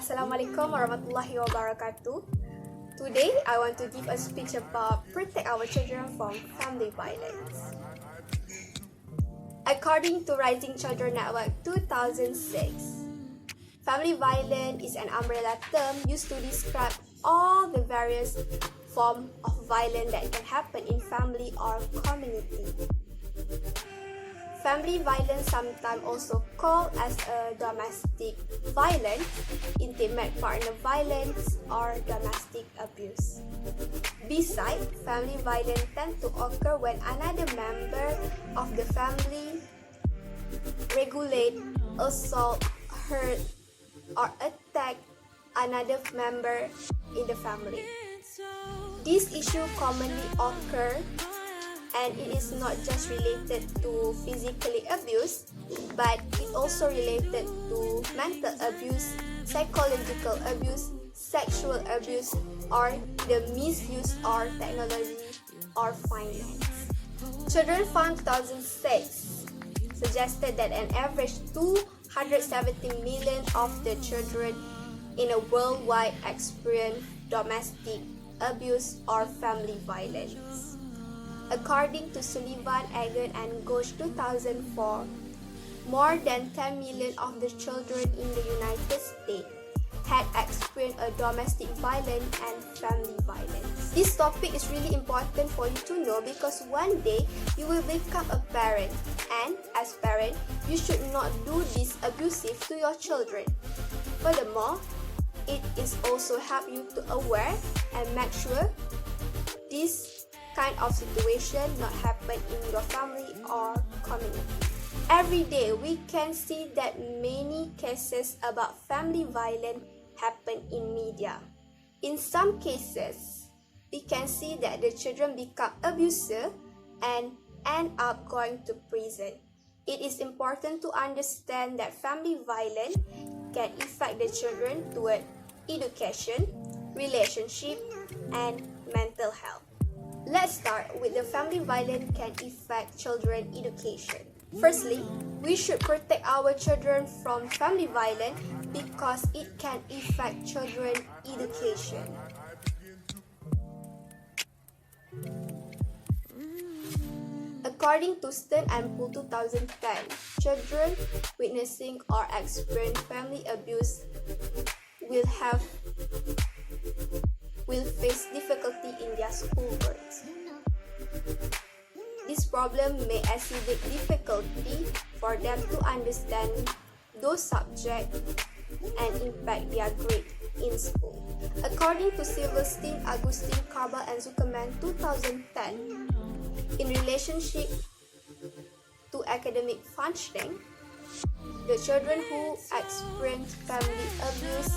Assalamualaikum warahmatullahi wabarakatuh. Today, I want to give a speech about protect our children from family violence. According to Rising Children Network 2006, family violence is an umbrella term used to describe all the various forms of violence that can happen in family or community. Family violence, sometimes also called as a domestic violence, intimate partner violence, or domestic abuse. Besides, family violence tends to occur when another member of the family regulate, assault, hurt, or attack another member in the family. This issue commonly occurs, and it is not just related to physical abuse, but it also related to mental abuse, psychological abuse, sexual abuse, or the misuse of technology or finance. Children Fund 2006 suggested that an average 270 million of the children in a worldwide experience domestic abuse or family violence. According to Sullivan, Egan, and Ghosh 2004, more than 10 million of the children in the United States had experienced a domestic violence and family violence. This topic is really important for you to know because one day you will become a parent, and as parent, you should not do this abusive to your children. Furthermore, it is also help you to aware and make sure this kind of situation not happen in your family or community. Every day we can see that many cases about family violence happen in media. In some cases, we can see that the children become abuser and end up going to prison. It is important to understand that family violence can affect the children toward education, relationship, and mental health. Let's start with the family violence can affect children education. Firstly, we should protect our children from family violence because it can affect children education. According to Stern and Poole 2010, children witnessing or experiencing family abuse will face difficulty in their schoolwork. This problem may exhibit difficulty for them to understand those subjects and impact their grade in school. According to Silverstein, Augustine, Cabal, and Zuckerman 2010, in relationship to academic functioning, the children who experience family abuse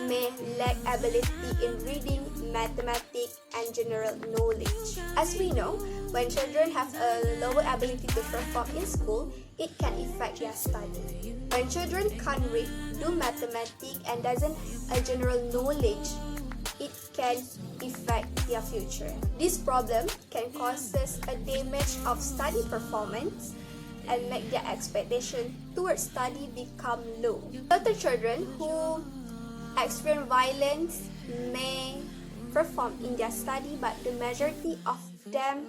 may lack ability in reading, mathematics, and general knowledge. As we know, when children have a lower ability to perform in school, it can affect their study. When children can't read, do mathematics, and doesn't have a general knowledge, it can affect their future. This problem can cause a damage of study performance and make their expectation towards study become low. Other children who experience violence may perform in their study, but the majority of them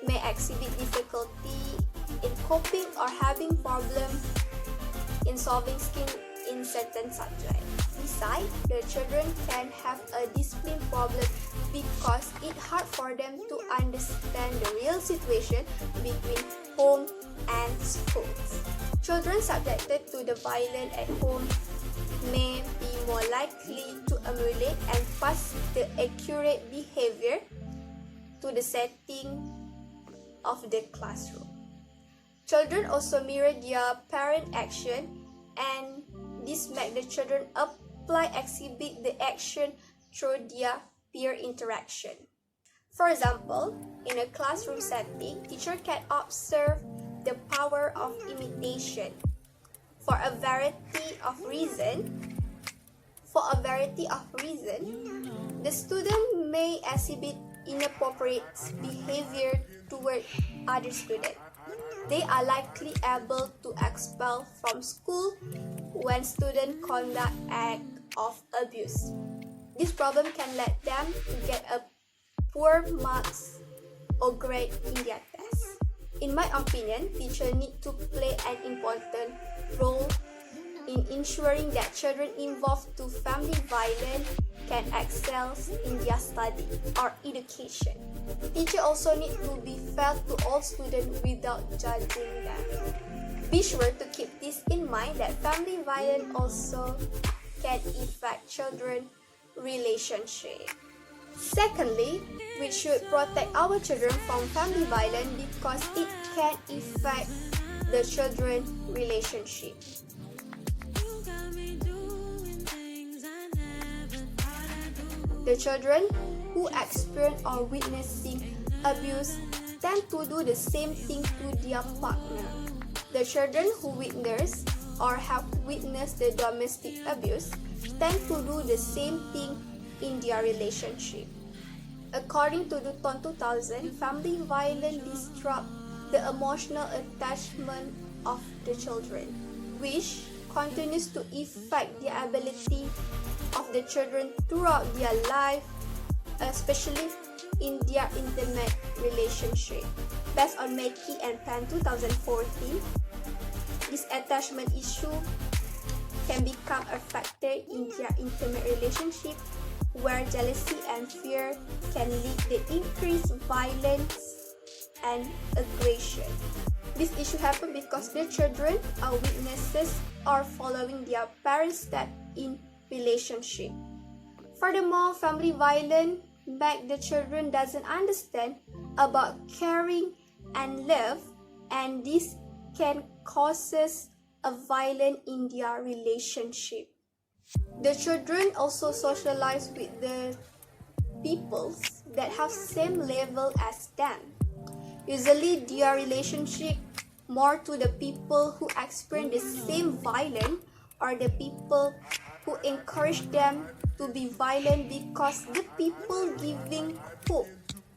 may exhibit difficulty in coping or having problems in solving skills in certain subjects. Besides, the children can have a discipline problem because it's hard for them to understand the real situation between home and schools. Children subjected to the violence at home may be more likely to emulate and pass the accurate behavior to the setting of the classroom. Children also mirror their parent action, and this makes the children exhibit the action through their peer interaction. For example, in a classroom setting, teacher can observe the power of imitation. For a variety of reasons, the student may exhibit inappropriate behavior toward other students. They are likely able to expel from school when students conduct acts of abuse. This problem can lead them to get a poor marks or grade in their tests. In my opinion, teachers need to play an important role in ensuring that children involved to family violence can excel in their study or education. Teachers also need to be fair to all students without judging them. Be sure to keep this in mind that family violence also can affect children's relationship. Secondly, we should protect our children from family violence because it can affect the children's relationship. The children who experience or witnessing abuse tend to do the same thing to their partner. The children who witness or have witnessed the domestic abuse tend to do the same thing in their relationship. According to the 2000, family violence disrupts the emotional attachment of the children, which continues to affect the ability of the children throughout their life, especially in their intimate relationship. Based on Mackey and Penn 2014, this attachment issue can become a factor in their intimate relationship, where jealousy and fear can lead to increased violence and aggression. This issue happens because the children are witnesses or following their parents' step in relationship. Furthermore, family violence makes the children doesn't understand about caring and love, and this can causes a violence in their relationship. The children also socialize with the people that have same level as them. Usually their relationship more to the people who experience the same violence or the people who encourage them to be violent because the people giving hope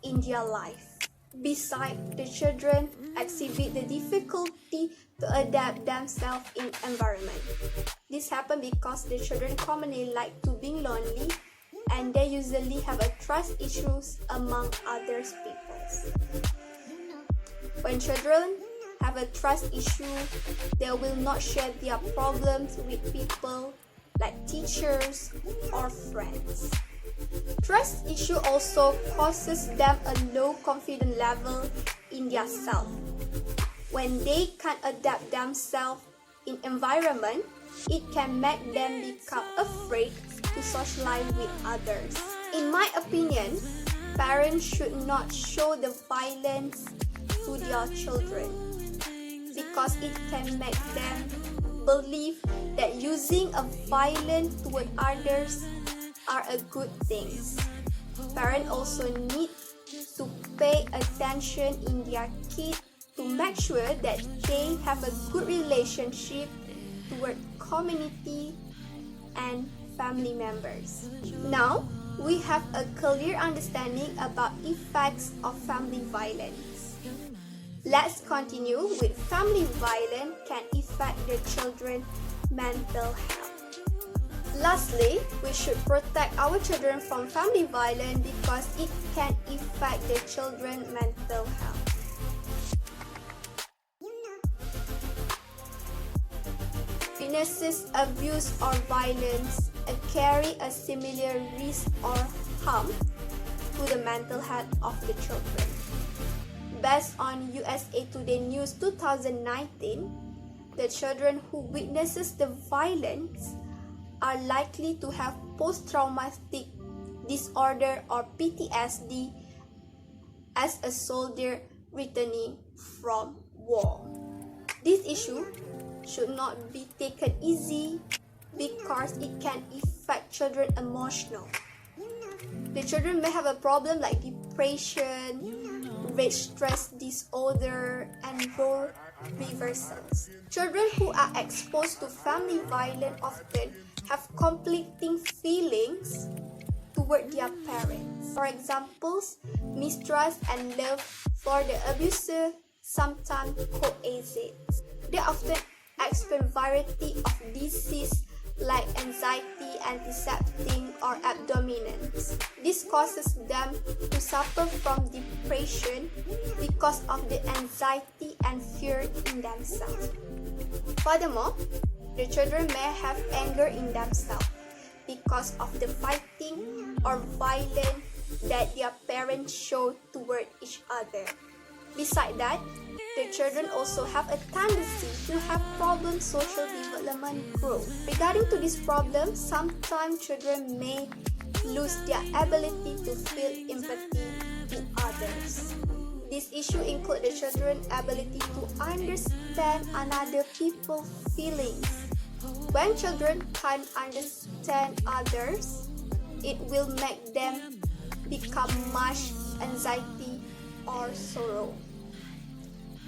in their life. Besides, the children exhibit the difficulty to adapt themselves in environment. This happens because the children commonly like to be lonely, and they usually have a trust issues among other people. When children have a trust issue, they will not share their problems with people like teachers or friends. Trust issue also causes them a low confidence level in their self. When they can't adapt themselves in environment, it can make them become afraid to socialize with others. In my opinion, parents should not show the violence to their children because it can make them believe that using a violence toward others are a good thing. Parents also need to pay attention in their kids to make sure that they have a good relationship toward community and family members. Now, we have a clear understanding about effects of family violence. Let's continue with family violence can affect the children's mental health. Lastly, we should protect our children from family violence because it can affect the children's mental health. Witnesses abuse or violence carry a similar risk or harm to the mental health of the children. Based on USA Today News 2019, the children who witnesses the violence are likely to have post-traumatic disorder or PTSD as a soldier returning from war. This issue should not be taken easy because it can affect children emotional. The children may have a problem like depression, rage stress disorder, and role reversals. Children who are exposed to family violence often have conflicting feelings toward their parents. For example, mistrust and love for the abuser sometimes coexist. They often experience variety of disease like anxiety, antiseptic, or abdominance. This causes them to suffer from depression because of the anxiety and fear in themselves. Furthermore, the children may have anger in themselves because of the fighting or violence that their parents show toward each other. Besides that, the children also have a tendency to have problem social development growth. Regarding to this problem, sometimes children may lose their ability to feel empathy to others. This issue include the children's ability to understand another people's feelings. When children can't understand others, it will make them become much anxiety or sorrow.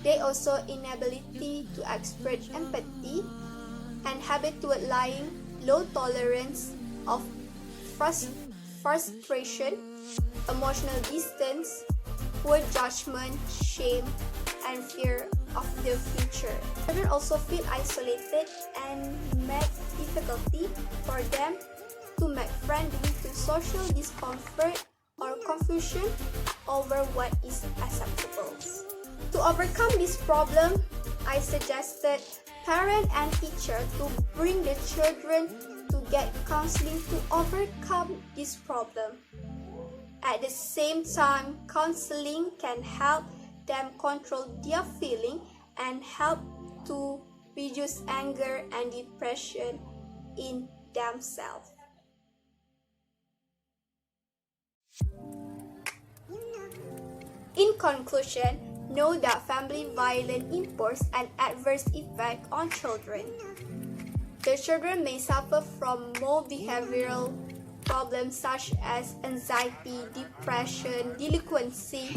They also inability to express empathy and habitual lying, low tolerance of frustration, emotional distance, poor judgment, shame, and fear of the future. Children also feel isolated and make difficulty for them to make friends due to social discomfort or confusion over what is acceptable. To overcome this problem, I suggested parent and teacher to bring the children to get counseling to overcome this problem. At the same time, counseling can help them control their feeling and help to reduce anger and depression in themselves. In conclusion, know that family violence imposes an adverse effect on children. The children may suffer from more behavioral problems such as anxiety, depression, delinquency,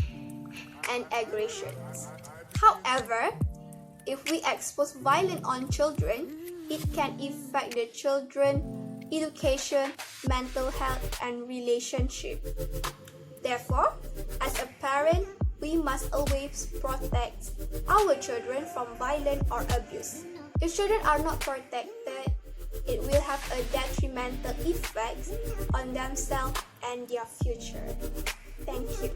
and aggressions. However, if we expose violence on children, it can affect the children's education, mental health, and relationship. Therefore, as a parent, we must always protect our children from violence or abuse. If children are not protected, it will have a detrimental effect on themselves and their future. Thank you.